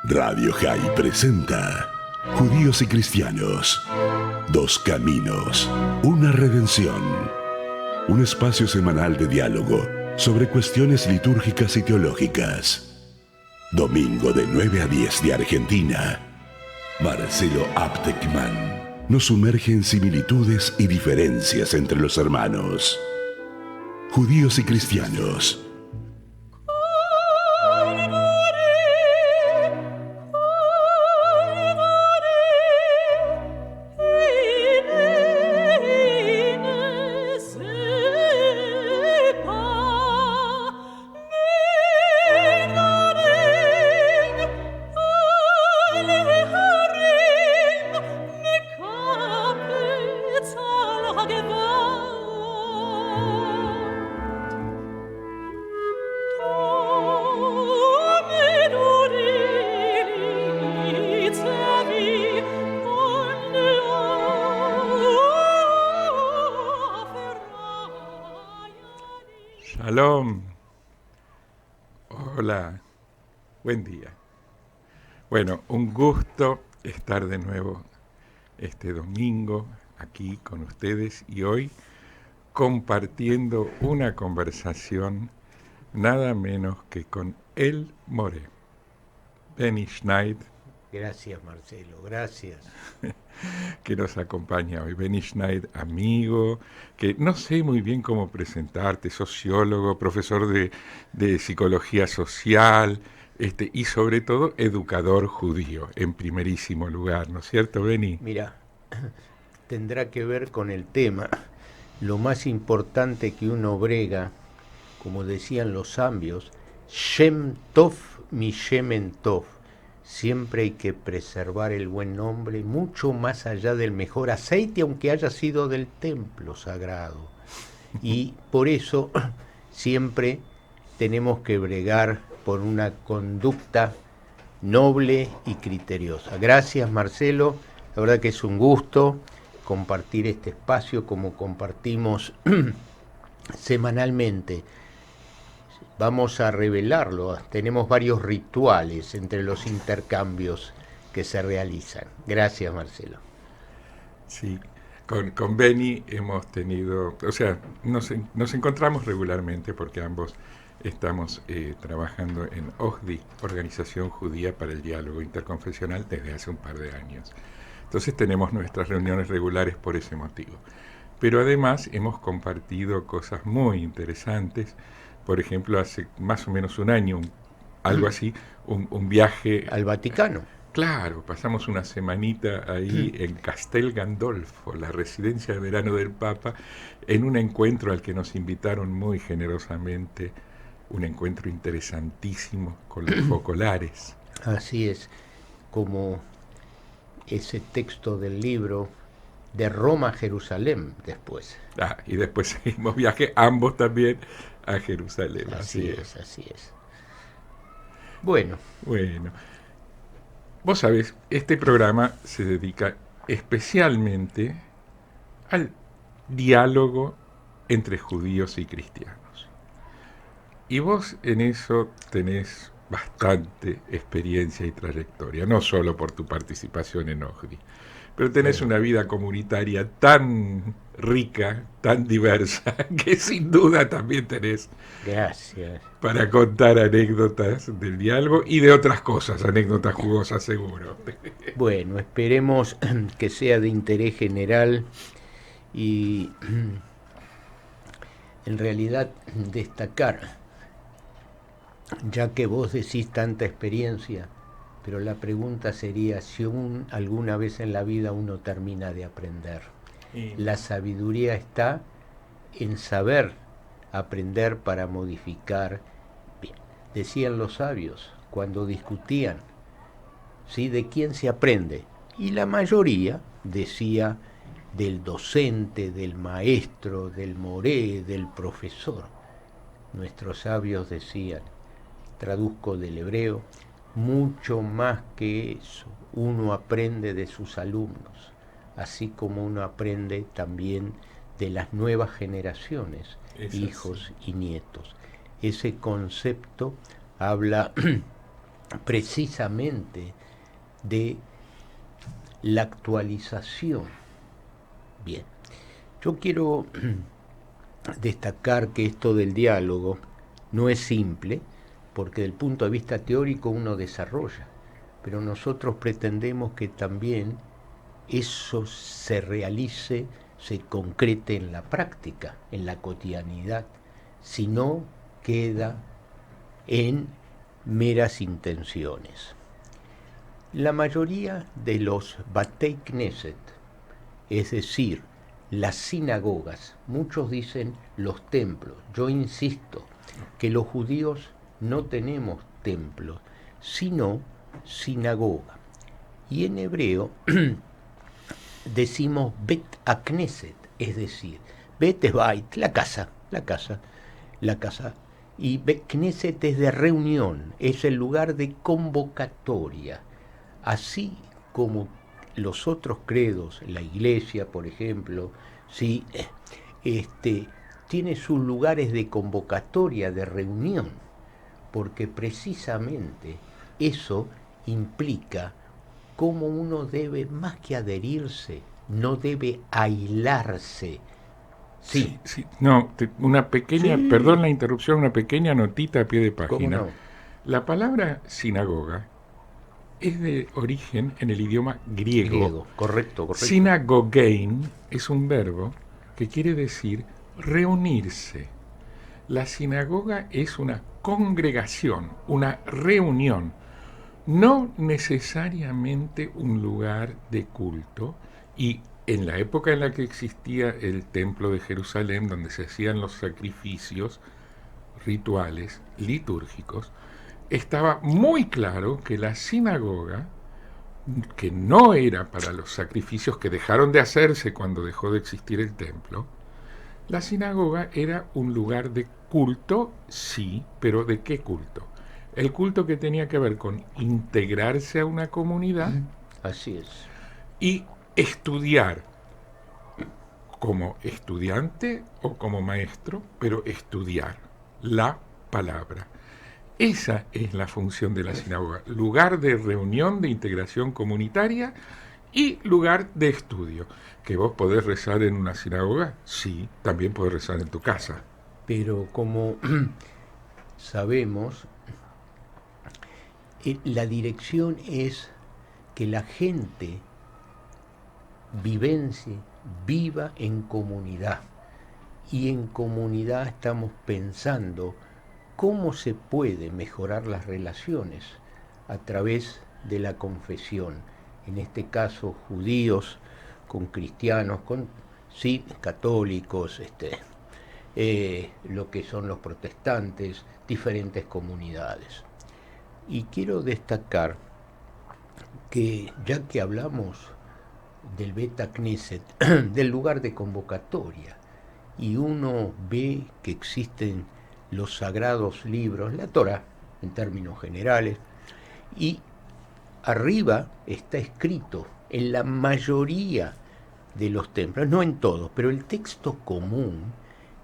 Radio High presenta Judíos y Cristianos. Dos caminos, una redención. Un espacio semanal de diálogo sobre cuestiones litúrgicas y teológicas. Domingo de 9 a 10 de Argentina. Marcelo Aptekman nos sumerge en similitudes y diferencias entre los hermanos. Judíos y Cristianos. Shalom. Hola. Buen día. Bueno, un gusto estar de nuevo este domingo aquí con ustedes y hoy compartiendo una conversación nada menos que con El Moré. Benny Schneid. Gracias, Marcelo, gracias. Que nos acompaña hoy. Benny Schneid, amigo, que no sé muy bien cómo presentarte, sociólogo, profesor de psicología social, y sobre todo educador judío, en primerísimo lugar, ¿no es cierto, Benny? Mira, tendrá que ver con el tema. Lo más importante que uno brega, como decían los sabios, Shem Tov mi Shemen Tov. Siempre hay que preservar el buen nombre, mucho más allá del mejor aceite, aunque haya sido del templo sagrado. Y por eso siempre tenemos que bregar por una conducta noble y criteriosa. Gracias, Marcelo. La verdad que es un gusto compartir este espacio como compartimos semanalmente. Vamos a revelarlo. Tenemos varios rituales entre los intercambios que se realizan. Gracias, Marcelo. Sí, con Benny hemos tenido, o sea, nos encontramos regularmente porque ambos estamos trabajando en OJDI, Organización Judía para el Diálogo Interconfesional, desde hace un par de años. Entonces tenemos nuestras reuniones regulares por ese motivo. Pero además hemos compartido cosas muy interesantes. Por ejemplo, hace más o menos un año, algo así, un viaje al Vaticano. Claro, pasamos una semanita ahí en Castel Gandolfo, la residencia de verano del Papa, en un encuentro al que nos invitaron muy generosamente, un encuentro interesantísimo con los focolares. Así es, como ese texto del libro de Roma a Jerusalén después. Y después seguimos viaje, ambos también a Jerusalén. Así es, así es. Bueno. Vos sabés, este programa se dedica especialmente al diálogo entre judíos y cristianos. Y vos en eso tenés bastante experiencia y trayectoria, no solo por tu participación en OJDI, pero tenés una vida comunitaria tan rica, tan diversa, que sin duda también tenés Gracias. para contar anécdotas del diálogo y de otras cosas, anécdotas jugosas seguro. Bueno, esperemos que sea de interés general y en realidad destacar, ya que vos decís tanta experiencia, pero la pregunta sería si alguna vez en la vida uno termina de aprender. La sabiduría está en saber aprender para modificar. Bien, decían los sabios cuando discutían, ¿sí? ¿De quién se aprende? Y la mayoría decía del docente, del maestro, del moré, del profesor. Nuestros sabios decían, traduzco del hebreo, mucho más que eso, uno aprende de sus alumnos, así como uno aprende también de las nuevas generaciones, hijos y nietos. Ese concepto habla precisamente de la actualización. Bien, yo quiero destacar que esto del diálogo no es simple, porque desde el punto de vista teórico uno desarrolla, pero nosotros pretendemos que también eso se realice, se concrete en la práctica, en la cotidianidad, si no queda en meras intenciones. La mayoría de los Batei Knesset, es decir, las sinagogas, muchos dicen los templos, yo insisto que los judíos no tenemos templos, sino sinagoga. Y en hebreo decimos Bet HaKnesset, es decir, Bet es Bait, la casa, y Bet Knesset es de reunión, es el lugar de convocatoria. Así como los otros credos, la iglesia, por ejemplo, sí, tiene sus lugares de convocatoria, de reunión, porque precisamente eso implica cómo uno debe, más que adherirse, no debe aislarse. Sí. No, una pequeña, perdón la interrupción, una pequeña notita a pie de página. ¿Cómo no? La palabra sinagoga es de origen en el idioma griego. Correcto. Sinagogein es un verbo que quiere decir reunirse. La sinagoga es una congregación, una reunión, no necesariamente un lugar de culto. Y en la época en la que existía el templo de Jerusalén, donde se hacían los sacrificios rituales, litúrgicos, estaba muy claro que la sinagoga, que no era para los sacrificios que dejaron de hacerse cuando dejó de existir el templo, la sinagoga era un lugar de culto, sí, pero ¿de qué culto? El culto que tenía que ver con integrarse a una comunidad. Así es. Y estudiar como estudiante o como maestro, pero estudiar la palabra. Esa es la función de la sinagoga, lugar de reunión, de integración comunitaria y lugar de estudio. ¿Que vos podés rezar en una sinagoga? Sí, también podés rezar en tu casa. Pero como sabemos, la dirección es que la gente viva en comunidad. Y en comunidad estamos pensando cómo se puede mejorar las relaciones a través de la confesión. En este caso, judíos con cristianos, con católicos, lo que son los protestantes, diferentes comunidades. Y quiero destacar que ya que hablamos del Bet HaKnesset, del lugar de convocatoria, y uno ve que existen los sagrados libros, la Torá, en términos generales, y arriba está escrito en la mayoría de los templos, no en todos, pero el texto común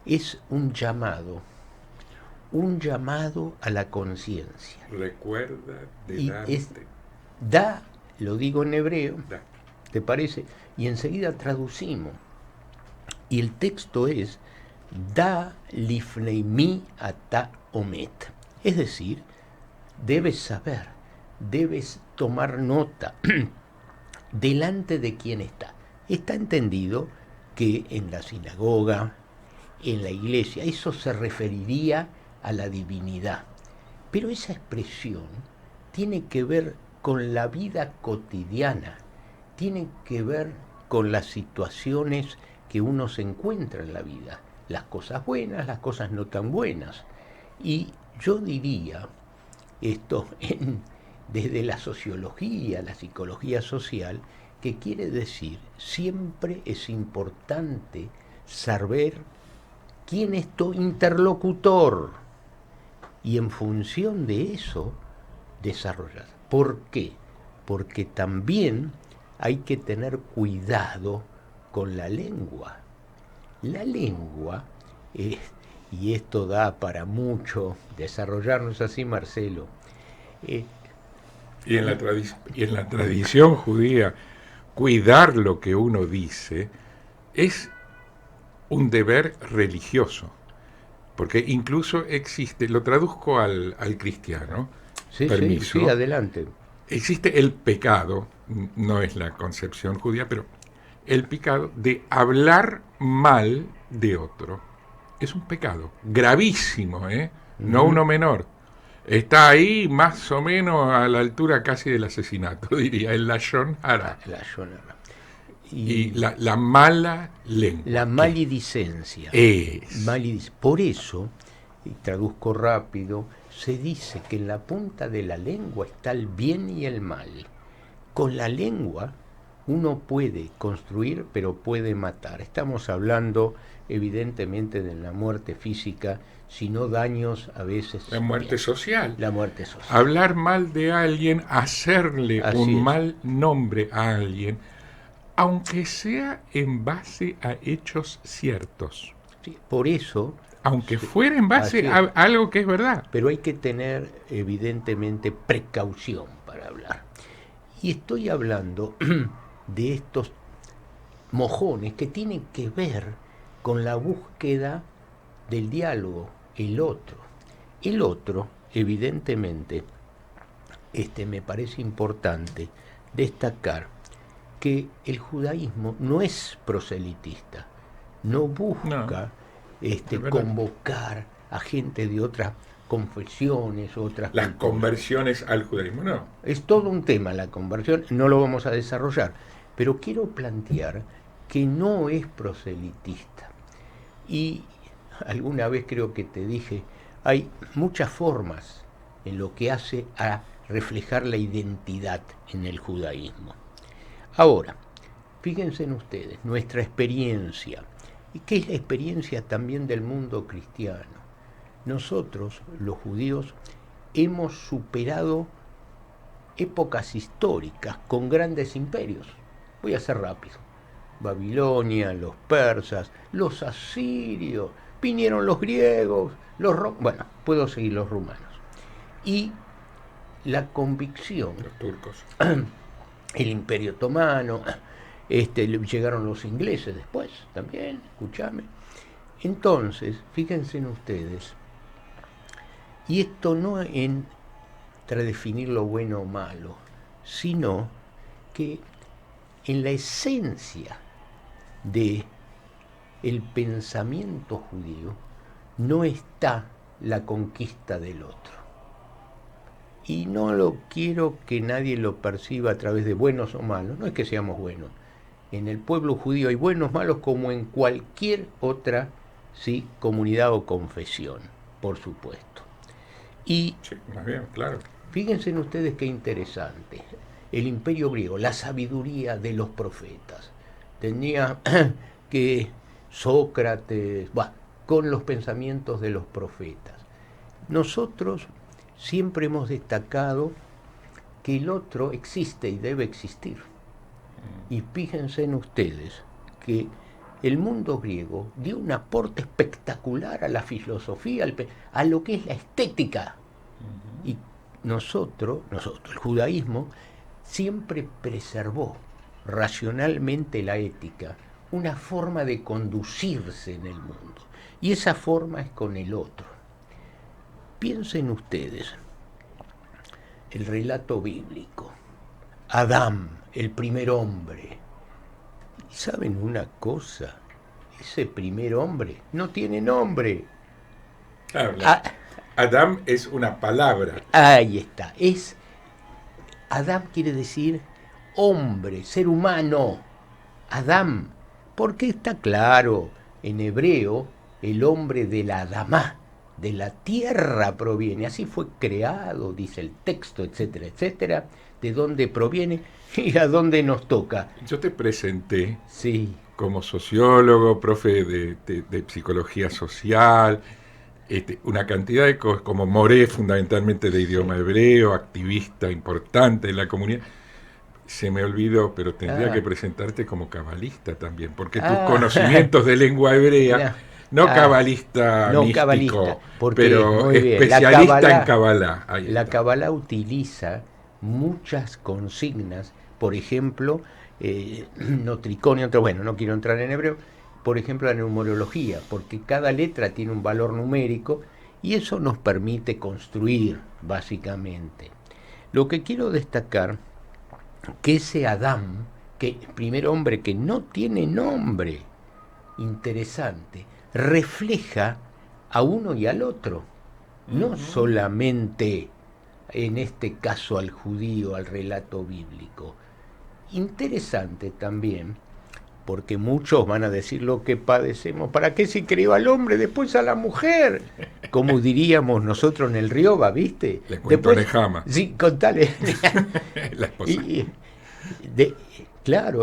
es un llamado a la conciencia. Recuerda de Y da, lo digo en hebreo, ¿te parece? Y enseguida traducimos. Y el texto es Da lifnei mi ata omet. Es decir, debes saber, debes tomar nota delante de quién está. Está entendido que en la sinagoga, en la iglesia, eso se referiría a la divinidad. Pero esa expresión tiene que ver con la vida cotidiana, tiene que ver con las situaciones que uno se encuentra en la vida, las cosas buenas, las cosas no tan buenas. Y yo diría, esto desde la sociología, la psicología social, que quiere decir, siempre es importante saber quién es tu interlocutor y en función de eso desarrollar. ¿Por qué? Porque también hay que tener cuidado con la lengua. La lengua, y esto da para mucho desarrollarnos así, Marcelo, Y en la tradición judía, cuidar lo que uno dice es un deber religioso, porque incluso existe, lo traduzco al cristiano, Sí, permiso, sí, adelante. existe el pecado, no es la concepción judía, pero el pecado de hablar mal de otro. Es un pecado gravísimo, no uno menor. Está ahí más o menos a la altura casi del asesinato, diría, el lashon hara. La Shonara. Y la mala lengua. La maledicencia. Por eso, y traduzco rápido, se dice que en la punta de la lengua está el bien y el mal. Con la lengua uno puede construir, pero puede matar. Estamos hablando, evidentemente, de la muerte física, sino daños a veces. La muerte social. La muerte social. Hablar mal de alguien, hacerle Así un es. mal nombre a alguien, aunque sea en base a hechos ciertos. Sí, por eso. Aunque fuera en base a algo que es verdad. Pero hay que tener, evidentemente, precaución para hablar. Y estoy hablando de estos mojones que tienen que ver con la búsqueda del diálogo, el otro. El otro, evidentemente, me parece importante destacar que el judaísmo no es proselitista, no busca convocar a gente de otras confesiones, otras las culturas. Conversiones al judaísmo, no. Es todo un tema la conversión, no lo vamos a desarrollar, pero quiero plantear que no es proselitista. Y alguna vez creo que te dije, hay muchas formas en lo que hace a reflejar la identidad en el judaísmo. Ahora, fíjense en ustedes, nuestra experiencia, y qué es la experiencia también del mundo cristiano. Nosotros, los judíos, hemos superado épocas históricas con grandes imperios. Voy a ser rápido. Babilonia, los persas, los asirios, vinieron los griegos, los bueno, puedo seguir, los romanos. Y la convicción, los turcos, el Imperio Otomano, llegaron los ingleses después también, escúchame. Entonces, fíjense en ustedes, y esto no para definir lo bueno o malo, sino que en la esencia de el pensamiento judío no está la conquista del otro. Y no lo quiero que nadie lo perciba a través de buenos o malos, no es que seamos buenos. En el pueblo judío hay buenos o malos como en cualquier otra comunidad o confesión, por supuesto. Y sí, más bien, claro. Fíjense en ustedes qué interesante. El imperio griego, la sabiduría de los profetas. Tenía que Sócrates, con los pensamientos de los profetas. Nosotros siempre hemos destacado que el otro existe y debe existir. Y fíjense en ustedes que el mundo griego dio un aporte espectacular a la filosofía, a lo que es la estética. Y nosotros, el judaísmo, siempre preservó racionalmente la ética, una forma de conducirse en el mundo. Y esa forma es con el otro. Piensen ustedes, el relato bíblico, Adán, el primer hombre. ¿Y saben una cosa? Ese primer hombre no tiene nombre. Claro, Adán es una palabra. Ahí está. Adán quiere decir hombre, ser humano. Adán. Porque está claro, en hebreo, el hombre de la Adamá, de la tierra proviene. Así fue creado, dice el texto, etcétera, etcétera. De dónde proviene y a dónde nos toca. Yo te presenté sí. como sociólogo, profe de psicología social, una cantidad de cosas, como moré fundamentalmente de idioma hebreo, activista importante en la comunidad. Se me olvidó, pero tendría que presentarte como cabalista también, porque tus conocimientos de lengua hebrea, no cabalista místico, cabalista, pero especialista en Kabbalah. La Kabbalah utiliza muchas consignas, por ejemplo, notriconio, bueno, no quiero entrar en hebreo, por ejemplo la numerología, porque cada letra tiene un valor numérico y eso nos permite construir, básicamente. Lo que quiero destacar, que ese Adán, que primer hombre que no tiene nombre, interesante, refleja a uno y al otro, no solamente en este caso al judío, al relato bíblico. Interesante también, porque muchos van a decir lo que padecemos, ¿para qué se creó al hombre, después a la mujer? Como diríamos nosotros en el Rioba, ¿viste? Le cuento después, Alejama. Sí, contale. La esposa. Claro,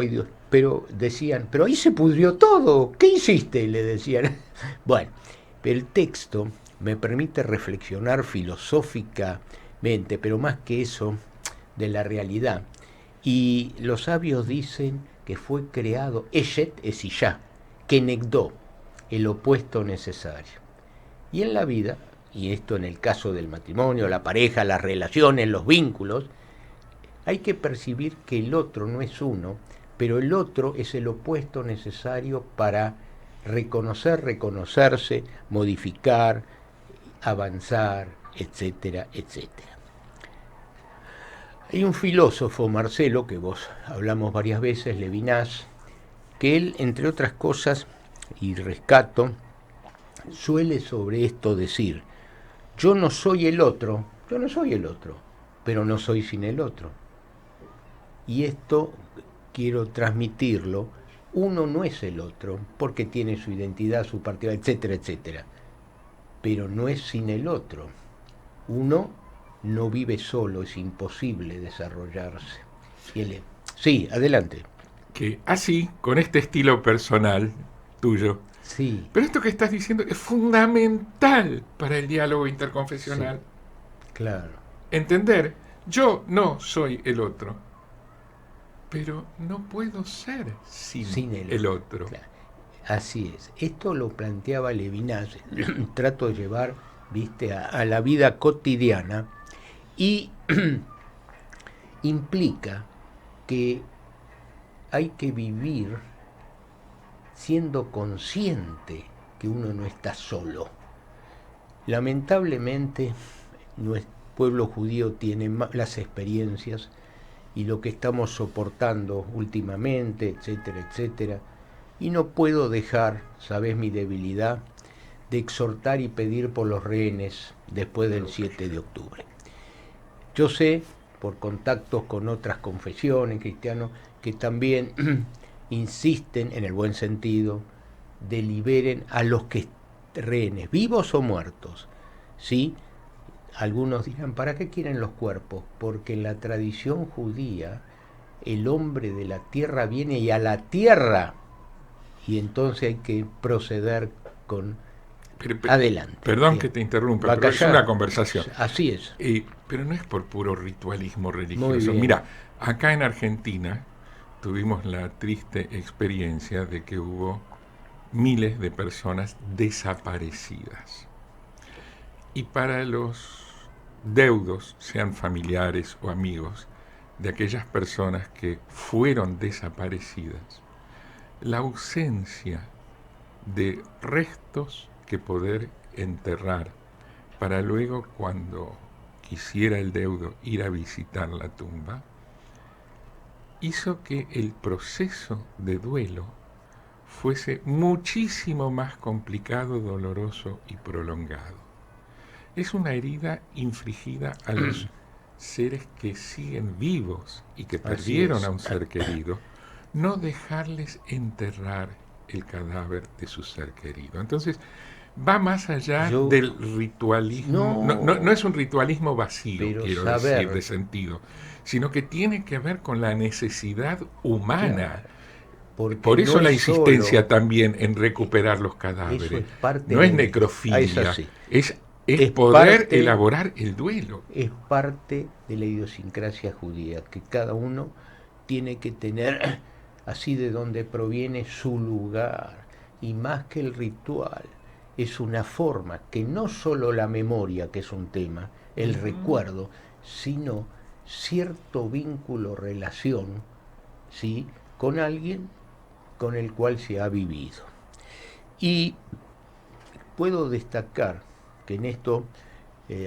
pero decían, pero ahí se pudrió todo, ¿qué hiciste? Le decían. Bueno, el texto me permite reflexionar filosóficamente, pero más que eso, de la realidad. Y los sabios dicen que fue creado Eshet es Isha, que negdó, el opuesto necesario. Y en la vida, y esto en el caso del matrimonio, la pareja, las relaciones, los vínculos, hay que percibir que el otro no es uno, pero el otro es el opuesto necesario para reconocerse, modificar, avanzar, etcétera, etcétera. Hay un filósofo, Marcelo, que vos hablamos varias veces, Levinas, que él, entre otras cosas, y rescato, suele sobre esto decir, yo no soy el otro, pero no soy sin el otro. Y esto quiero transmitirlo, uno no es el otro, porque tiene su identidad, su particularidad, etcétera, etcétera, pero no es sin el otro. Uno no vive solo, es imposible desarrollarse. Sí, adelante. Que así, con este estilo personal tuyo, sí. Pero esto que estás diciendo es fundamental para el diálogo interconfesional. Sí, claro. Entender, yo no soy el otro, pero no puedo ser sin el otro. Claro. Así es. Esto lo planteaba Levinas, trato de llevar, viste, a la vida cotidiana, y implica que hay que vivir siendo consciente que uno no está solo. Lamentablemente, nuestro pueblo judío tiene las experiencias y lo que estamos soportando últimamente, etcétera, etcétera, y no puedo dejar, sabes mi debilidad, de exhortar y pedir por los rehenes después del 7 de octubre. Yo sé, por contactos con otras confesiones cristianas, que también insisten, en el buen sentido, de liberen a los que rehenes, vivos o muertos, ¿sí? Algunos dirán, ¿para qué quieren los cuerpos? Porque en la tradición judía el hombre de la tierra viene y a la tierra, y entonces hay que proceder con... adelante. Perdón bien. Que te interrumpa, pero es una conversación. Así es. Pero no es por puro ritualismo religioso. Mira, acá en Argentina tuvimos la triste experiencia de que hubo miles de personas desaparecidas. Y para los deudos, sean familiares o amigos, de aquellas personas que fueron desaparecidas, la ausencia de restos que poder enterrar para luego, cuando quisiera el deudo ir a visitar la tumba, hizo que el proceso de duelo fuese muchísimo más complicado, doloroso y prolongado. Es una herida infligida a los seres que siguen vivos y que perdieron a un ser querido, no dejarles enterrar el cadáver de su ser querido. Entonces, va más allá del ritualismo. No es un ritualismo vacío, quiero decir, de sentido, sino que tiene que ver con la necesidad humana. Por eso la insistencia también en recuperar los cadáveres. No es necrofilia, es poder elaborar el duelo. Es parte de la idiosincrasia judía, que cada uno tiene que tener, así de donde proviene, su lugar. Y más que el ritual, es una forma que no solo la memoria, que es un tema, el recuerdo, sino cierto vínculo, relación, ¿sí?, con alguien con el cual se ha vivido. Y puedo destacar que en esto,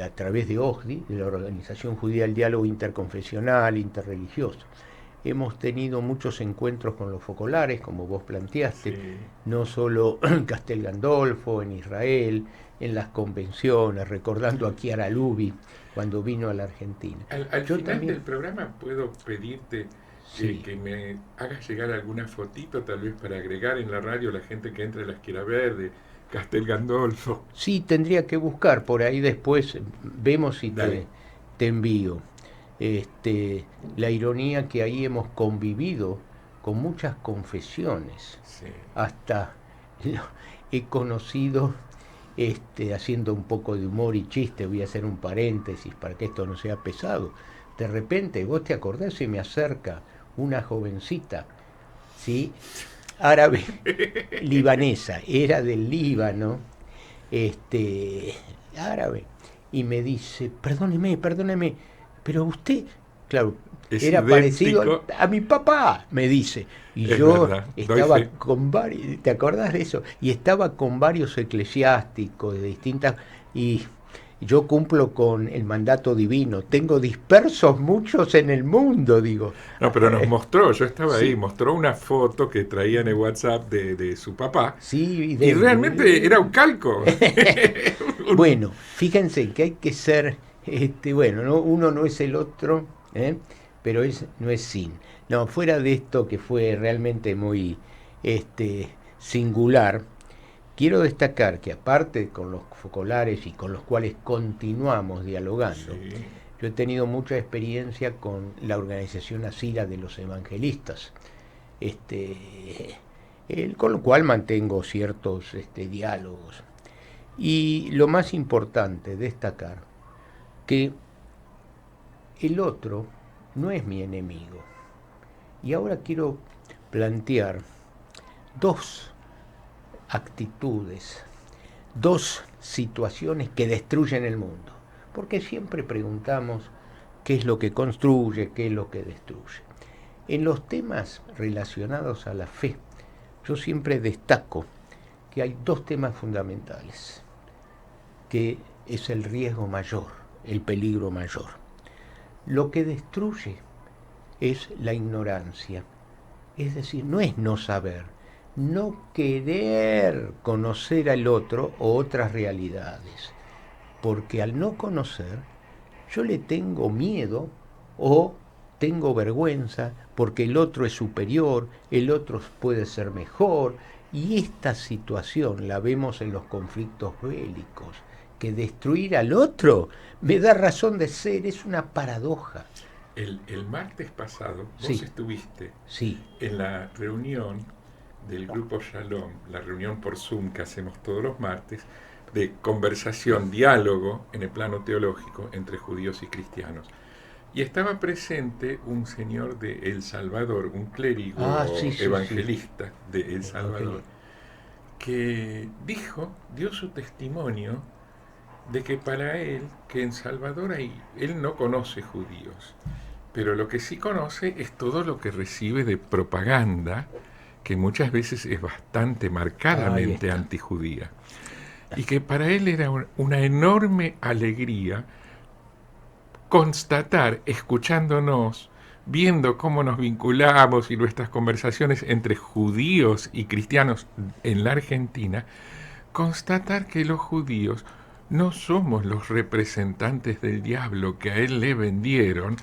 a través de OJDI, de la Organización Judía del Diálogo Interconfesional, Interreligioso, hemos tenido muchos encuentros con los focolares, como vos planteaste, Sí. no solo en Castel Gandolfo, en Israel, en las convenciones, recordando a Chiara Lubi cuando vino a la Argentina. Al Yo final también, del programa puedo pedirte sí, que me hagas llegar alguna fotito, tal vez para agregar en la radio la gente que entre las quiera ver, de Castel Gandolfo. sí, tendría que buscar por ahí después, vemos si Dale. te envío. La ironía que ahí hemos convivido con muchas confesiones, Sí. hasta he conocido, haciendo un poco de humor y chiste, voy a hacer un paréntesis para que esto no sea pesado, de repente, vos te acordás, se me acerca una jovencita, ¿sí?, árabe, libanesa, era del Líbano, árabe, y me dice, perdóneme, pero usted, claro, Es era parecido idéntico. a mi papá, me dice. Y Es yo verdad, doy estaba fe. con varios, ¿te acordás de eso? Y estaba con varios eclesiásticos de distintas, y yo cumplo con el mandato divino, tengo dispersos muchos en el mundo, digo. No, pero nos mostró, yo estaba ahí, Sí, mostró una foto que traía en el WhatsApp de su papá sí, y realmente era un calco. bueno, fíjense que hay que ser, bueno, ¿no? Uno no es el otro, ¿eh?, pero no es sin. No, fuera de esto que fue realmente muy singular, quiero destacar que aparte con los focolares y con los cuales continuamos dialogando, Sí, yo he tenido mucha experiencia con la organización Asila de los Evangelistas, con lo cual mantengo ciertos diálogos. Y lo más importante, destacar que el otro no es mi enemigo. Y ahora quiero plantear dos actitudes, dos situaciones que destruyen el mundo. Porque siempre preguntamos qué es lo que construye, qué es lo que destruye. En los temas relacionados a la fe, yo siempre destaco que hay dos temas fundamentales, que es el riesgo mayor, el peligro mayor. Lo que destruye es la ignorancia, es decir, no es no saber, no querer conocer al otro o otras realidades, porque al no conocer yo le tengo miedo o tengo vergüenza porque el otro es superior, el otro puede ser mejor, y esta situación la vemos en los conflictos bélicos, que destruir al otro me da razón de ser, es una paradoja. el martes pasado vos Sí, estuviste sí, en la reunión del Grupo Shalom, la reunión por Zoom que hacemos todos los martes, de conversación, diálogo en el plano teológico entre judíos y cristianos. Y estaba presente un señor de El Salvador, un clérigo sí, sí, evangelista de El Salvador, evangelista. que dio su testimonio de que para él, que en Salvador él no conoce judíos, pero lo que sí conoce es todo lo que recibe de propaganda, que muchas veces es bastante marcadamente antijudía. Y que para él era una enorme alegría constatar, escuchándonos, viendo cómo nos vinculamos y nuestras conversaciones entre judíos y cristianos en la Argentina, constatar que los judíos no somos los representantes del diablo que a él le vendieron,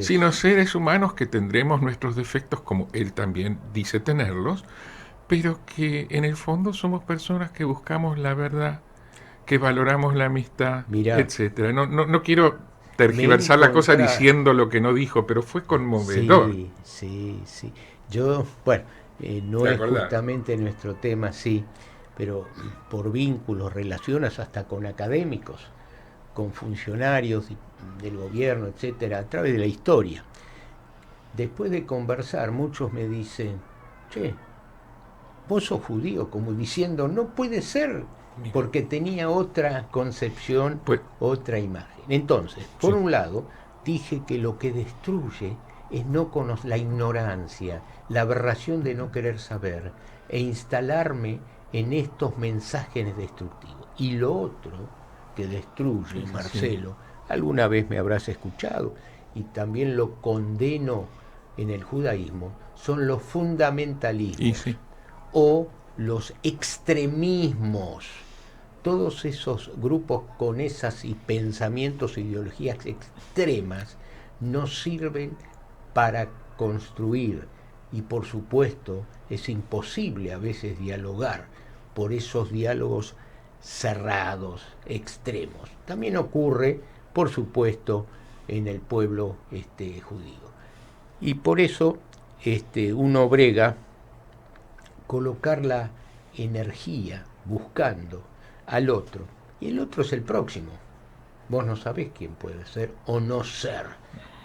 sino seres humanos que tendremos nuestros defectos como él también dice tenerlos, pero que en el fondo somos personas que buscamos la verdad, que valoramos la amistad, etcétera. No quiero tergiversar la cosa diciendo lo que no dijo, pero fue conmovedor. Sí. Yo, bueno, no es justamente nuestro tema, sí, pero por vínculos, relaciones hasta con académicos, con funcionarios del gobierno, etcétera, a través de la historia. Después de conversar, muchos me dicen, che, vos sos judío, como diciendo, no puede ser, porque tenía otra concepción, otra imagen. Entonces, por un lado, dije que lo que destruye es no conocer, la ignorancia, la aberración de no querer saber e instalarme en estos mensajes destructivos. Y lo otro que destruye, Sí, Marcelo, alguna vez me habrás escuchado, y también lo condeno en el judaísmo, son los fundamentalismos sí. o los extremismos. Todos esos grupos con esas pensamientos e ideologías extremas no sirven para construir, y por supuesto es imposible a veces dialogar por esos diálogos cerrados, extremos. También ocurre, por supuesto, en el pueblo judío. Y por eso uno brega colocar la energía buscando al otro. Y el otro es el próximo. Vos no sabés quién puede ser o no ser.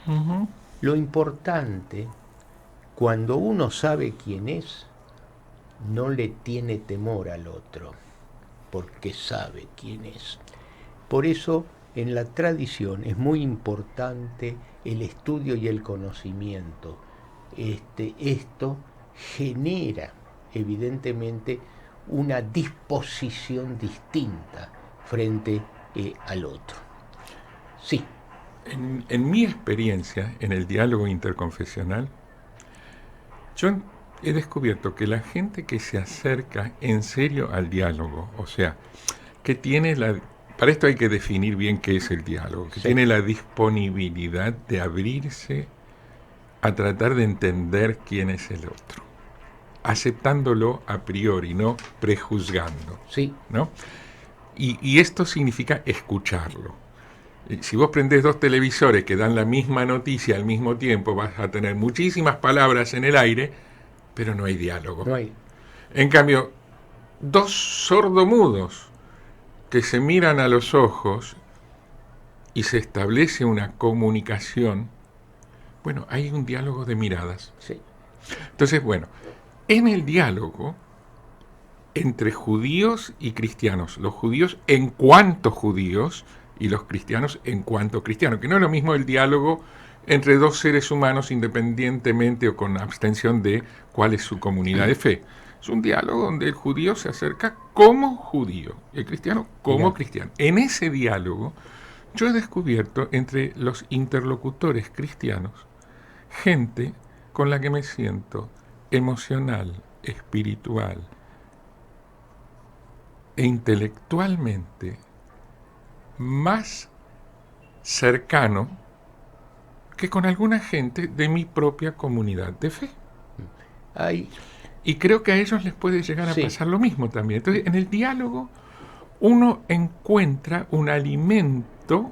Uh-huh. Lo importante, cuando uno sabe quién es, no le tiene temor al otro, porque sabe quién es. Por eso, en la tradición es muy importante el estudio y el conocimiento. Esto genera, evidentemente, una disposición distinta frente al otro. Sí. En mi experiencia en el diálogo interconfesional, yo he descubierto que la gente que se acerca en serio al diálogo, o sea, que tiene para esto hay que definir bien qué es el diálogo, que tiene la disponibilidad de abrirse a tratar de entender quién es el otro, aceptándolo a priori, no prejuzgando. Sí. ¿No? Y esto significa escucharlo. Si vos prendés 2 televisores que dan la misma noticia al mismo tiempo, vas a tener muchísimas palabras en el aire, pero no hay diálogo. No hay. En cambio, 2 sordomudos que se miran a los ojos y se establece una comunicación, bueno, hay un diálogo de miradas. Sí. Entonces, bueno, en el diálogo entre judíos y cristianos, los judíos en cuanto judíos y los cristianos en cuanto cristianos, que no es lo mismo el diálogo entre 2 seres humanos independientemente o con abstención de cuál es su comunidad de fe. Es un diálogo donde el judío se acerca como judío y el cristiano como cristiano. En ese diálogo yo he descubierto entre los interlocutores cristianos gente con la que me siento emocional, espiritual e intelectualmente más cercano que con alguna gente de mi propia comunidad de fe. Y creo que a ellos les puede llegar a pasar lo mismo también. Entonces, en el diálogo uno encuentra un alimento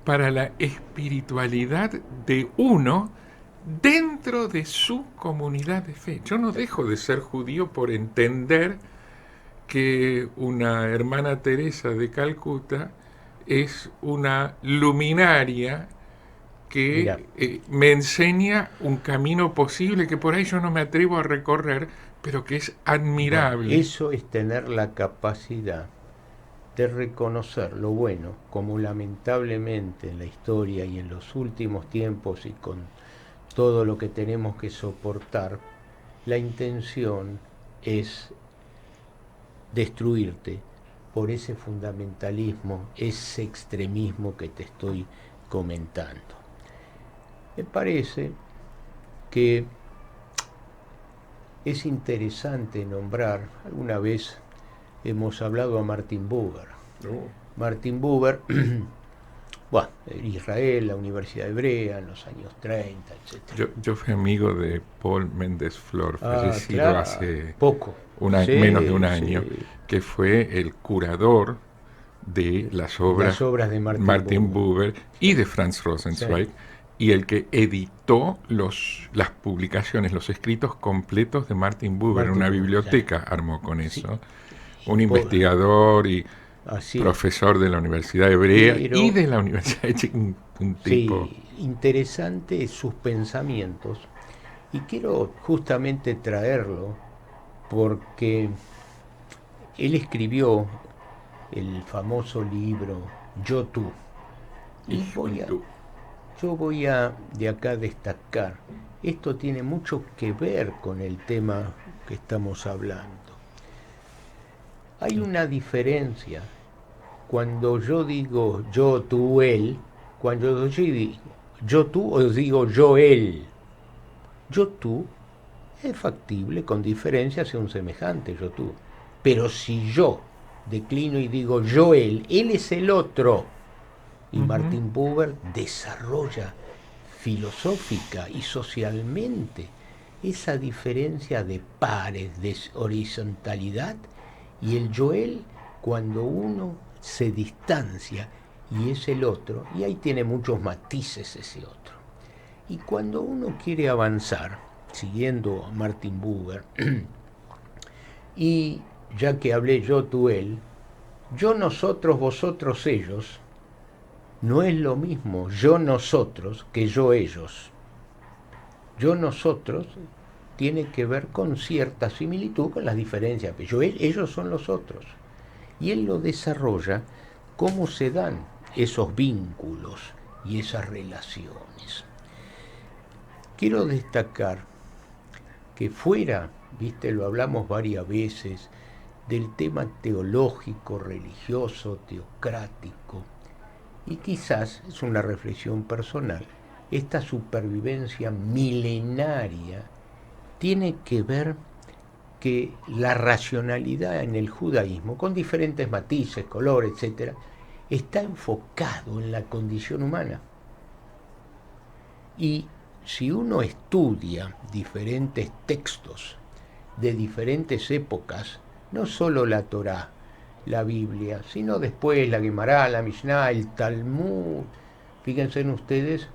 para la espiritualidad de uno dentro de su comunidad de fe. Yo no dejo de ser judío por entender que una hermana Teresa de Calcuta es una luminaria que me enseña un camino posible que por ahí yo no me atrevo a recorrer, pero que es admirable. Bueno, eso es tener la capacidad de reconocer lo bueno, como lamentablemente en la historia y en los últimos tiempos y con todo lo que tenemos que soportar, la intención es destruirte por ese fundamentalismo, ese extremismo que te estoy comentando. Me parece que es interesante nombrar, alguna vez hemos hablado a Martin Buber. Martin Buber, bueno, Israel, la Universidad Hebrea en los años 30, etc. Yo fui amigo de Paul Méndez Flor, fallecido hace poco. Menos de un año, que fue el curador de las obras de Martin Buber y de Franz Rosenzweig, y el que editó las publicaciones, los escritos completos de Martin Buber, una biblioteca armó con eso. Un investigador y profesor de la Universidad Hebrea y de la Universidad de Chicago, un tipo. Interesante sus pensamientos, y quiero justamente traerlo porque él escribió el famoso libro Yo Tú. yo voy de acá destacar, esto tiene mucho que ver con el tema que estamos hablando. Hay una diferencia cuando yo digo yo, tú, él, cuando yo digo yo, tú, o digo yo, él. Yo, tú, es factible, con diferencia sea un semejante, yo, tú. Pero si yo declino y digo yo, él es el otro. Y Martin Buber desarrolla filosófica y socialmente esa diferencia de pares, de horizontalidad, y el yo-él cuando uno se distancia y es el otro, y ahí tiene muchos matices ese otro. Y cuando uno quiere avanzar, siguiendo a Martin Buber, y ya que hablé yo, tú, él, yo, nosotros, vosotros, ellos, no es lo mismo yo, nosotros, que yo, ellos. Yo, nosotros, tiene que ver con cierta similitud con las diferencias. Yo, él, ellos son los otros. Y él lo desarrolla cómo se dan esos vínculos y esas relaciones. Quiero destacar que fuera, viste, lo hablamos varias veces, del tema teológico, religioso, teocrático, y quizás, es una reflexión personal, esta supervivencia milenaria tiene que ver que la racionalidad en el judaísmo, con diferentes matices, colores, etc., está enfocado en la condición humana. Y si uno estudia diferentes textos de diferentes épocas, no solo la Torá, la Biblia, sino después la Guemará, la Mishnah, el Talmud. Fíjense en ustedes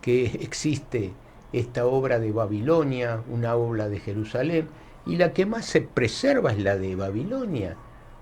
que existe esta obra de Babilonia, una obra de Jerusalén, y la que más se preserva es la de Babilonia,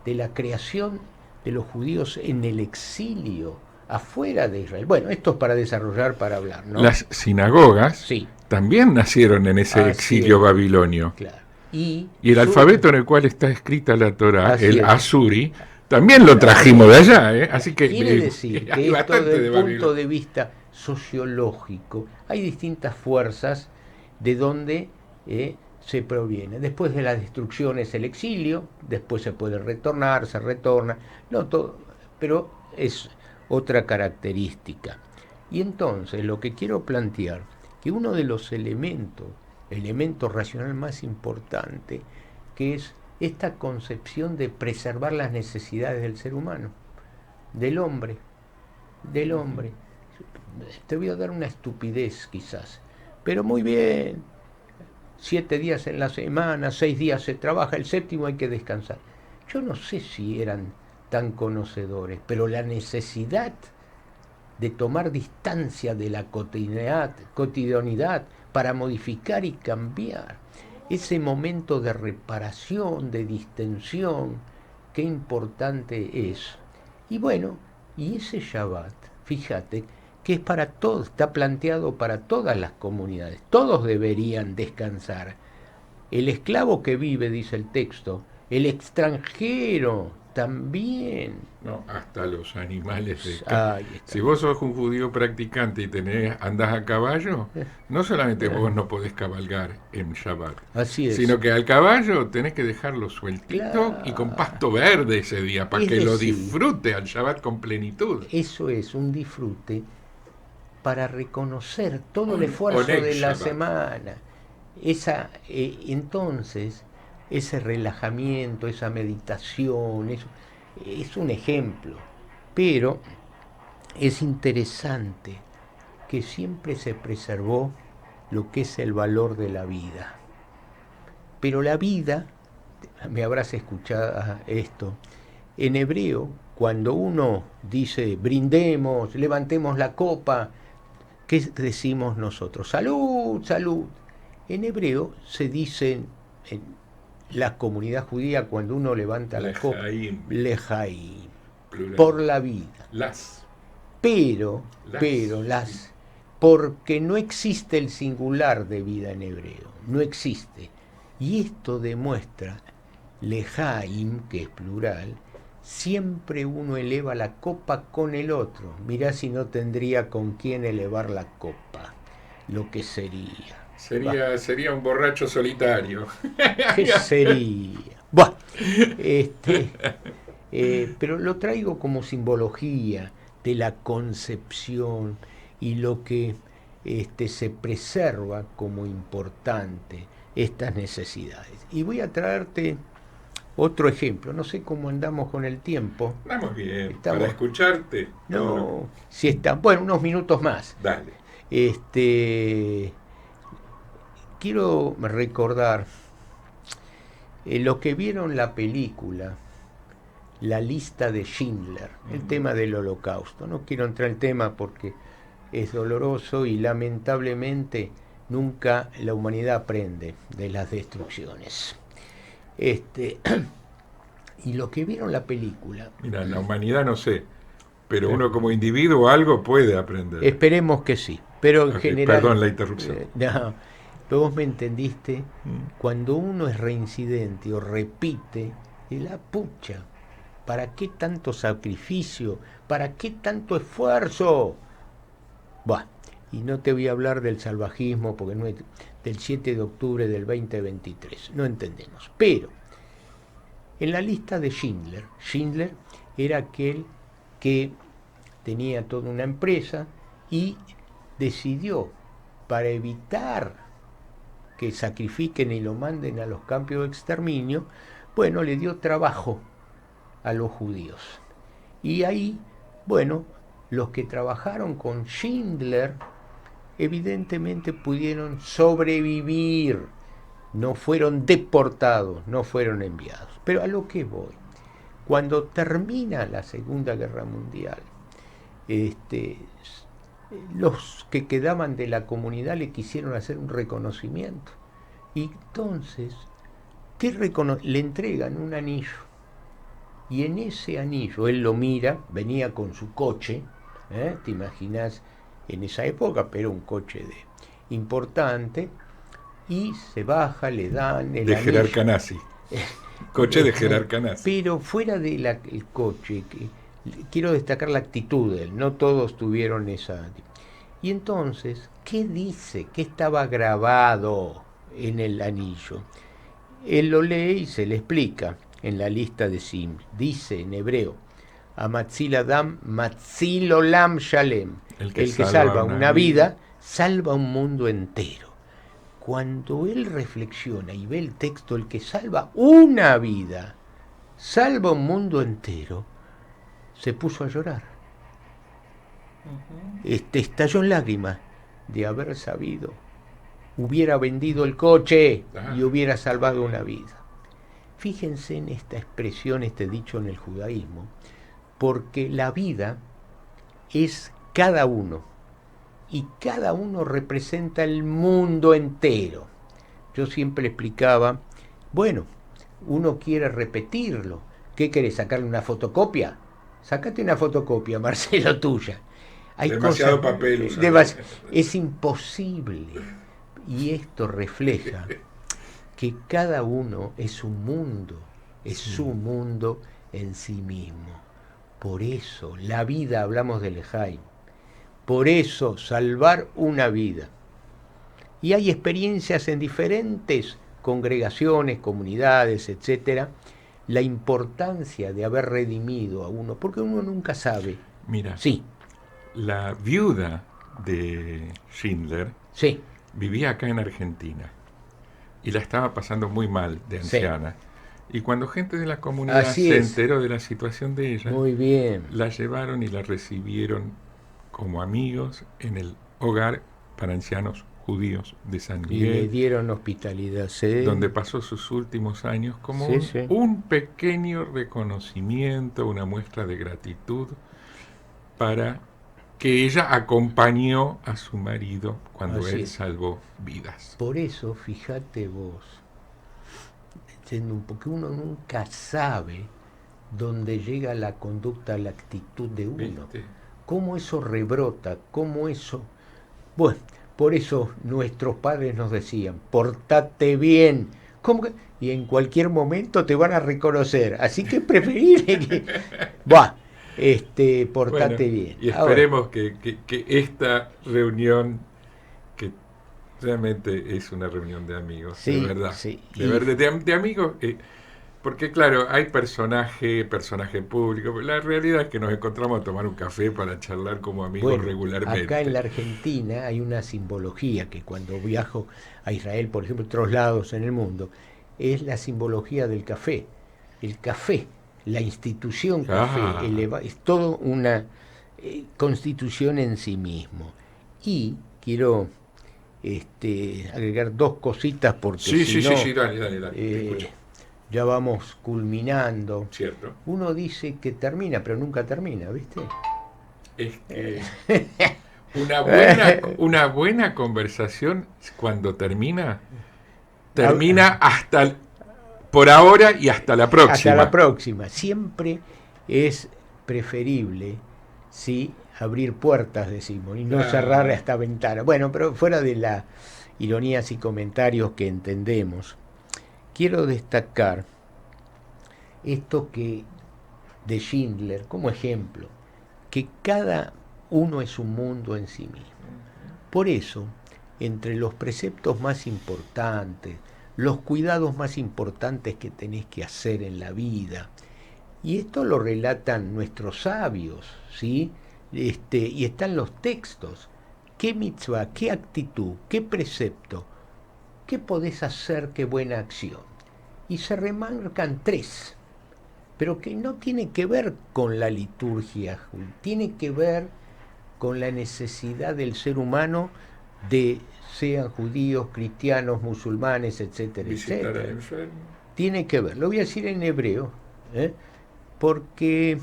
de la creación de los judíos en el exilio, afuera de Israel. Bueno, esto es para desarrollar, para hablar, ¿no? Las sinagogas sí. también nacieron en ese exilio babilonio. Claro. Y el alfabeto en el cual está escrita la Torá, el Asuri, también lo trajimos de allá, ¿eh? Así que quiere decir que esto desde el punto de vista sociológico, hay distintas fuerzas de donde se proviene. Después de la destrucción es el exilio, después se puede retornar, se retorna, no todo, pero es otra característica. Y entonces lo que quiero plantear, que uno de los elemento racional más importante, que es esta concepción de preservar las necesidades del ser humano, del hombre. Te voy a dar una estupidez quizás, pero muy bien, 7 días en la semana, 6 días se trabaja, el séptimo hay que descansar. Yo no sé si eran tan conocedores, pero la necesidad de tomar distancia de la cotidianidad para modificar y cambiar, ese momento de reparación, de distensión, qué importante es. Y bueno, y ese Shabbat, fíjate, que es para todos, está planteado para todas las comunidades, todos deberían descansar. El esclavo que vive, dice el texto, el extranjero también. No, hasta los animales de si vos sos un judío practicante y andás a caballo, no solamente vos no podés cabalgar en Shabbat, así es, sino que al caballo tenés que dejarlo sueltito y con pasto verde ese día, para que lo disfrute al Shabbat con plenitud. Eso es un disfrute para reconocer todo el esfuerzo de la semana. Entonces, ese relajamiento, esa meditación, eso es un ejemplo. Pero es interesante que siempre se preservó lo que es el valor de la vida. Pero la vida, me habrás escuchado esto, en hebreo, cuando uno dice brindemos, levantemos la copa, ¿qué decimos nosotros? Salud, salud. En hebreo se dice en la comunidad judía, cuando uno levanta la copa, lejaim, por la vida. Pero, porque no existe el singular de vida en hebreo, no existe. Y esto demuestra, lejaim, que es plural, siempre uno eleva la copa con el otro. Mirá si no tendría con quién elevar la copa, lo que sería. Sería un borracho solitario. ¿Qué sería? Buah, pero lo traigo como simbología de la concepción y lo que se preserva como importante, estas necesidades. Y voy a traerte otro ejemplo. No sé cómo andamos con el tiempo. Vamos bien, para escucharte. No, si está, bueno, unos minutos más. Dale. Quiero recordar los que vieron la película La lista de Schindler, el tema del Holocausto. No quiero entrar en el tema porque es doloroso y lamentablemente nunca la humanidad aprende de las destrucciones. Y los que vieron la película... Mira, la humanidad no sé, pero uno como individuo algo puede aprender. Esperemos que sí, pero en general... Perdón la interrupción. No, pero vos me entendiste, cuando uno es reincidente o repite, la pucha, ¿para qué tanto sacrificio? ¿Para qué tanto esfuerzo? Bah, y no te voy a hablar del salvajismo, porque no es del 7 de octubre del 2023, no entendemos. Pero, en la lista de Schindler, Schindler era aquel que tenía toda una empresa y decidió, para evitar que sacrifiquen y lo manden a los campos de exterminio, bueno, le dio trabajo a los judíos. Y ahí, bueno, los que trabajaron con Schindler evidentemente pudieron sobrevivir, no fueron deportados, no fueron enviados. Pero a lo que voy, cuando termina la Segunda Guerra Mundial, los que quedaban de la comunidad le quisieron hacer un reconocimiento. Y entonces, le entregan un anillo. Y en ese anillo, él lo mira, venía con su coche, te imaginas en esa época, pero un coche importante, y se baja, le dan el de anillo. Gerard Canassi. Coche de Gerard Canassi. Pero fuera del coche, quiero destacar la actitud de él, no todos tuvieron esa. Y entonces, ¿qué dice? ¿Qué estaba grabado en el anillo? Él lo lee y se le explica en la lista de Sim. Dice en hebreo, Amatzil Adam, Matzil Olam Shalem. El que salva una vida, salva un mundo entero. Cuando él reflexiona y ve el texto, el que salva una vida, salva un mundo entero, se puso a llorar. Estalló en lágrimas de haber sabido. Hubiera vendido el coche y hubiera salvado una vida. Fíjense en esta expresión, este dicho en el judaísmo, porque la vida es cada uno, y cada uno representa el mundo entero. Yo siempre explicaba, bueno, uno quiere repetirlo. ¿Qué querés, sacarle una fotocopia? Sácate una fotocopia, Marcelo, tuya. Hay demasiado papel. Es imposible. Y esto refleja que cada uno es un mundo, es su mundo en sí mismo. Por eso, la vida, hablamos de Lejaim, por eso salvar una vida. Y hay experiencias en diferentes congregaciones, comunidades, etcétera, la importancia de haber redimido a uno, porque uno nunca sabe. Mira, sí, la viuda de Schindler vivía acá en Argentina y la estaba pasando muy mal de anciana. Y cuando gente de la comunidad se enteró de la situación de ella, muy bien, la llevaron y la recibieron como amigos en el hogar para ancianos judíos de San Miguel. Y le dieron hospitalidad, donde pasó sus últimos años como un pequeño reconocimiento, una muestra de gratitud para que ella acompañó a su marido cuando él salvó vidas. Por eso, fíjate vos, porque uno nunca sabe dónde llega la conducta, la actitud de uno. ¿Viste? Cómo eso rebrota, cómo eso... Bueno, por eso nuestros padres nos decían, portate bien, ¿Cómo que? Y en cualquier momento te van a reconocer. Así que es preferible que... Buah, portate Bueno, bien. y Ahora, esperemos que esta reunión, que realmente es una reunión de amigos, de sí, verdad, sí. de verdad, de amigos, porque claro, hay personaje público, pero la realidad es que nos encontramos a tomar un café para charlar como amigos Bueno, acá en regularmente. la Argentina hay una simbología que cuando viajo a Israel, por ejemplo, otros lados en el mundo, es la simbología del café. El café, la institución café, Ah, es todo una constitución en sí mismo. Y quiero agregar dos cositas porque sí, si sí, sí, no, sí, dale, dale, dale, te escucho. eh, ya vamos culminando. Cierto. Uno dice que termina, pero nunca termina, ¿viste? Es que una buena conversación cuando termina hasta por ahora y hasta la Hasta la próxima. próxima. Siempre es preferible, sí, abrir puertas, decimos, y no cerrar Claro. esta ventana. Bueno, pero fuera de las ironías y comentarios que entendemos, quiero destacar esto que de Schindler como ejemplo, que cada uno es un mundo en sí mismo. Por eso, entre los preceptos más importantes, los cuidados más importantes que tenés que hacer en la vida, y esto lo relatan nuestros sabios, ¿sí? Y están los textos. ¿Qué mitzvah, qué actitud, qué precepto, qué podés hacer, qué buena acción? Y se remarcan tres, pero que no tiene que ver con la liturgia, tiene que ver con la necesidad del ser humano de sean judíos, cristianos, musulmanes, etcétera, Visitar al etcétera. enfermo. Tiene que ver, lo voy a decir en hebreo, ¿eh? Porque,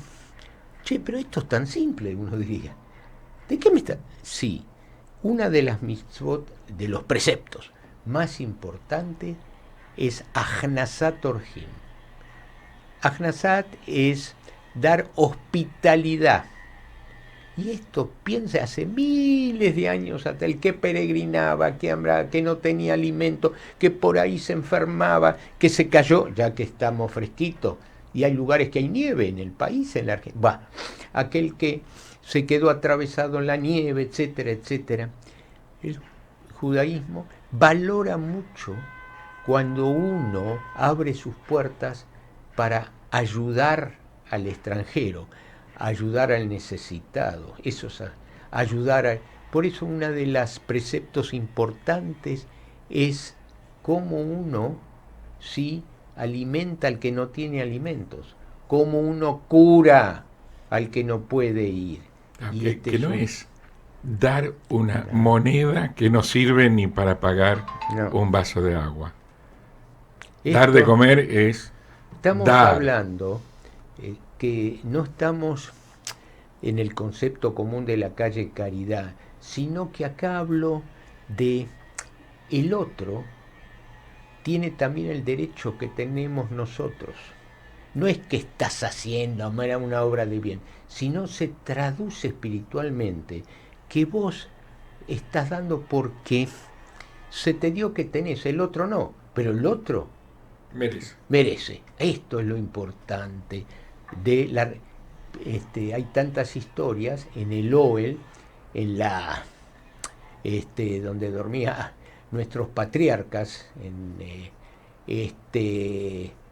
che, pero esto es tan simple, uno diría. ¿De qué me está? Sí, una de las mitzvot, de los preceptos más importantes es Ahnasat Orhim. Ahnasat es dar hospitalidad. Y esto, piensa, hace miles de años hasta el que peregrinaba, que no tenía alimento, que por ahí se enfermaba, que se cayó, ya que estamos fresquitos, y hay lugares que hay nieve en el país, en la Argentina. Aquel que se quedó atravesado en la nieve, etcétera, etcétera. El judaísmo valora mucho cuando uno abre sus puertas para ayudar al extranjero, ayudar al necesitado, eso es ayudar a... Por eso una de las preceptos importantes es cómo uno sí alimenta al que no tiene alimentos, cómo uno cura al que no puede ir. Y Que no es dar una moneda que no sirve ni para pagar no. un vaso de agua. Dar Esto, de comer es estamos dar. hablando que no estamos en el concepto común de la calle Caridad, sino que acá hablo de el otro tiene también el derecho que tenemos nosotros. No es que estás haciendo una obra de bien, sino se traduce espiritualmente que vos estás dando porque se te dio que tenés, el otro no, pero el otro merece. Esto es lo importante de la... hay tantas historias en el Oel, en la donde dormía nuestros patriarcas, en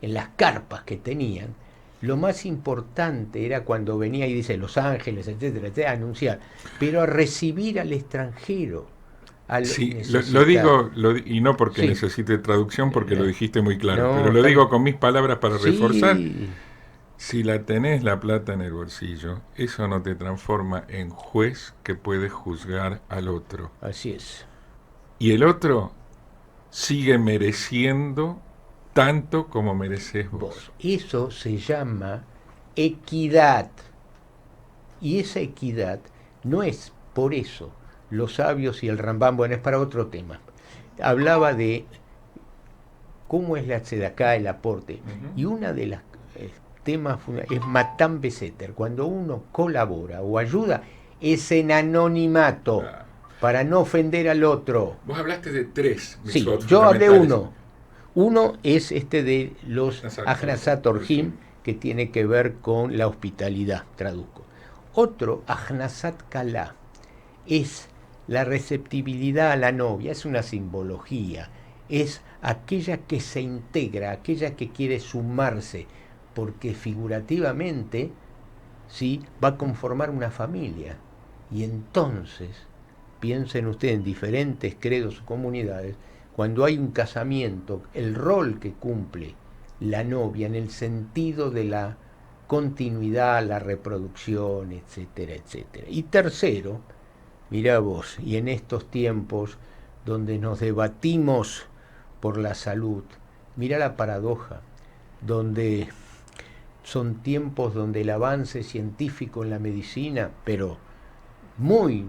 las carpas que tenían. Lo más importante era cuando venía y dice los ángeles, etcétera, etcétera, a anunciar, pero a recibir al extranjero. Sí, lo digo, y no porque sí. necesite traducción, porque lo dijiste muy claro, No, pero lo digo con mis palabras para reforzar. Sí. Si la tenés la plata en el bolsillo, eso no te transforma en juez que puede juzgar al otro. Así es. Y el otro sigue mereciendo tanto como mereces vos. Eso se llama equidad. Y esa equidad no es por eso. Los sabios y el Rambam, bueno, es para otro tema. Hablaba de cómo es la tzedaká, el aporte. Y una de las temas es Matan Beseter. Cuando uno colabora o ayuda, es en anonimato, para no ofender al otro. Vos hablaste de tres. Sí, yo hablé uno. Uno es este de los Exacto. Ahnasat Orhim, que tiene que ver con la hospitalidad, traduzco. Otro, Ahnasat Kalá, es la receptibilidad a la novia, es una simbología, es aquella que se integra, aquella que quiere sumarse, porque figurativamente, ¿sí?, va a conformar una familia. Y entonces, piensen ustedes en diferentes credos o comunidades, cuando hay un casamiento, el rol que cumple la novia en el sentido de la continuidad, la reproducción, etcétera, etcétera. Y tercero, mirá vos, y en estos tiempos donde nos debatimos por la salud, mirá la paradoja, donde son tiempos donde el avance científico en la medicina, pero muy,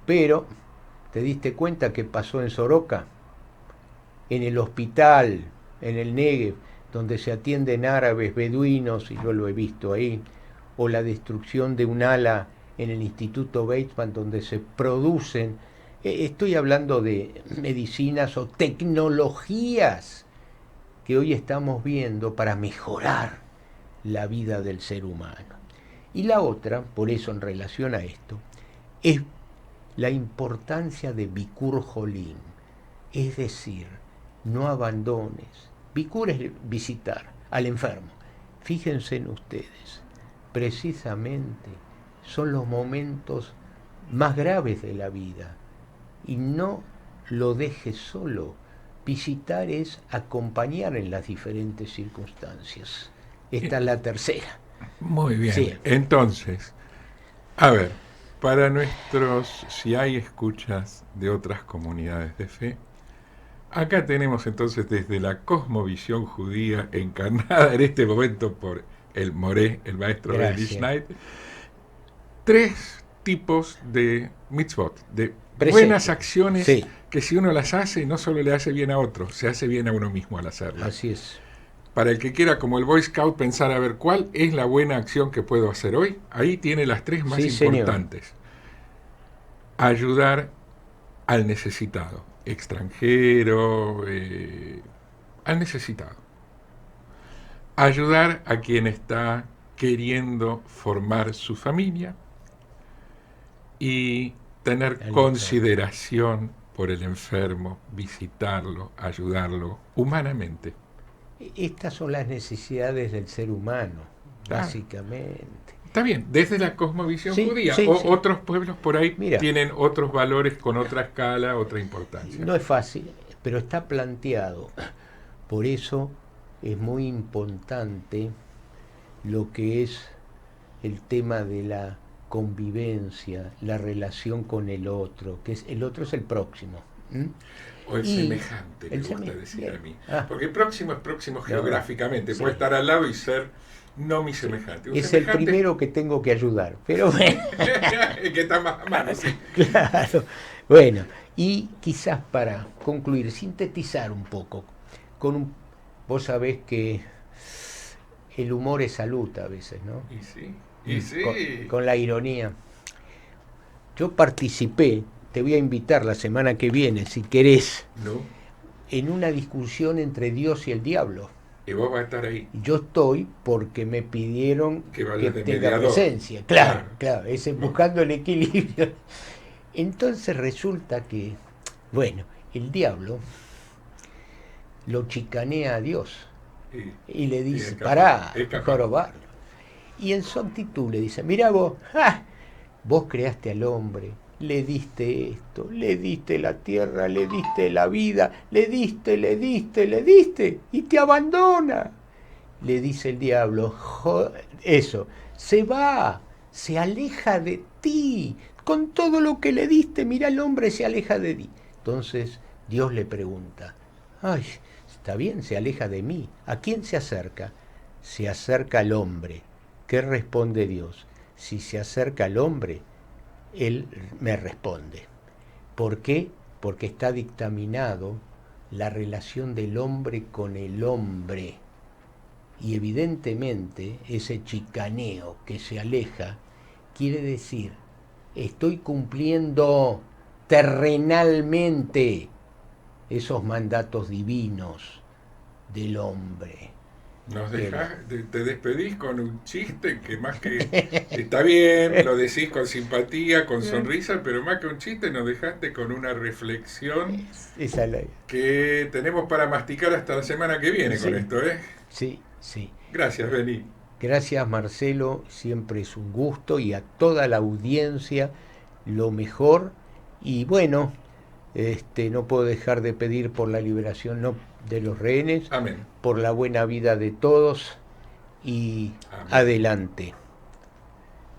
pero ¿te diste cuenta que pasó en Soroka? En el hospital, en el Negev, donde se atienden árabes, beduinos, y yo lo he visto ahí, o la destrucción de un ala en el Instituto Weizmann, donde se producen, estoy hablando de medicinas o tecnologías que hoy estamos viendo para mejorar la vida del ser humano. Y la otra, por eso en relación a esto, es la importancia de Bikur Jolim, es decir, no abandones. Bikur es visitar al enfermo. Fíjense en ustedes, precisamente son los momentos más graves de la vida y no lo dejes solo. Visitar es acompañar en las diferentes circunstancias. Esta es la tercera. Muy bien. Sí. Entonces, a ver, para nuestros, si hay escuchas de otras comunidades de fe, acá tenemos entonces desde la cosmovisión judía encarnada en este momento por el Moré, el maestro de Schneider, 3 tipos de mitzvot, de buenas acciones, sí, que si uno las hace, no solo le hace bien a otro, se hace bien a uno mismo al hacerlas. Así es. Para el que quiera, como el Boy Scout, pensar a ver cuál es la buena acción que puedo hacer hoy, ahí tiene las 3 más importantes. Señor. Ayudar al necesitado, extranjero, al necesitado. Ayudar a quien está queriendo formar su familia y tener consideración por el enfermo, visitarlo, ayudarlo humanamente. Estas son las necesidades del ser humano, básicamente. Está bien, desde la cosmovisión judía. Otros pueblos por ahí tienen otros valores con otra escala, otra importancia. No es fácil, pero está planteado. Por eso es muy importante lo que es el tema de la convivencia, la relación con el otro, que es el otro es el próximo. O el semejante, me gusta decir a mí. Porque próximo es próximo geográficamente, puede estar al lado y ser no mi semejante. Es semejante, el primero que tengo que ayudar, pero bueno. Que está más a mano, sí. Claro. Bueno, y quizás para concluir, sintetizar un poco, vos sabés que el humor es salud a veces, ¿no? Y sí. Con la ironía. Yo participé, te voy a invitar la semana que viene, si querés, en una discusión entre Dios y el diablo. Y vos vas a estar ahí. Yo estoy porque me pidieron que tenga presencia. Claro, ese buscando el equilibrio. Entonces resulta que, bueno, el diablo lo chicanea a Dios y le dice, pará, jorobarlo. Y en su actitud le dice, mirá vos, vos creaste al hombre, le diste esto, le diste la tierra, le diste la vida, le diste, y te abandona. Le dice el diablo, eso, se va, se aleja de ti, con todo lo que le diste, mira, el hombre se aleja de ti. Entonces Dios le pregunta, está bien, se aleja de mí, ¿a quién se acerca? Se acerca al hombre. ¿Qué responde Dios? Si se acerca al hombre, Él me responde. ¿Por qué? Porque está dictaminado la relación del hombre con el hombre. Y evidentemente ese chicaneo que se aleja quiere decir, estoy cumpliendo terrenalmente esos mandatos divinos del hombre. Te despedís con un chiste que más que está bien, lo decís con simpatía, con sonrisa, pero más que un chiste nos dejaste con una reflexión que tenemos para masticar hasta la semana que viene, sí, con esto, ¿eh? Sí, sí. Gracias, Beni. Gracias, Marcelo, siempre es un gusto, y a toda la audiencia lo mejor. Y bueno, no puedo dejar de pedir por la liberación de los rehenes. Amén. Por la buena vida de todos, y amén. Adelante.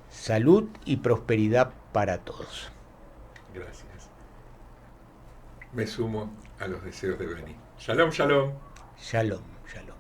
Salud y prosperidad para todos. Gracias. Me sumo a los deseos de Beni. Shalom, shalom. Shalom, shalom.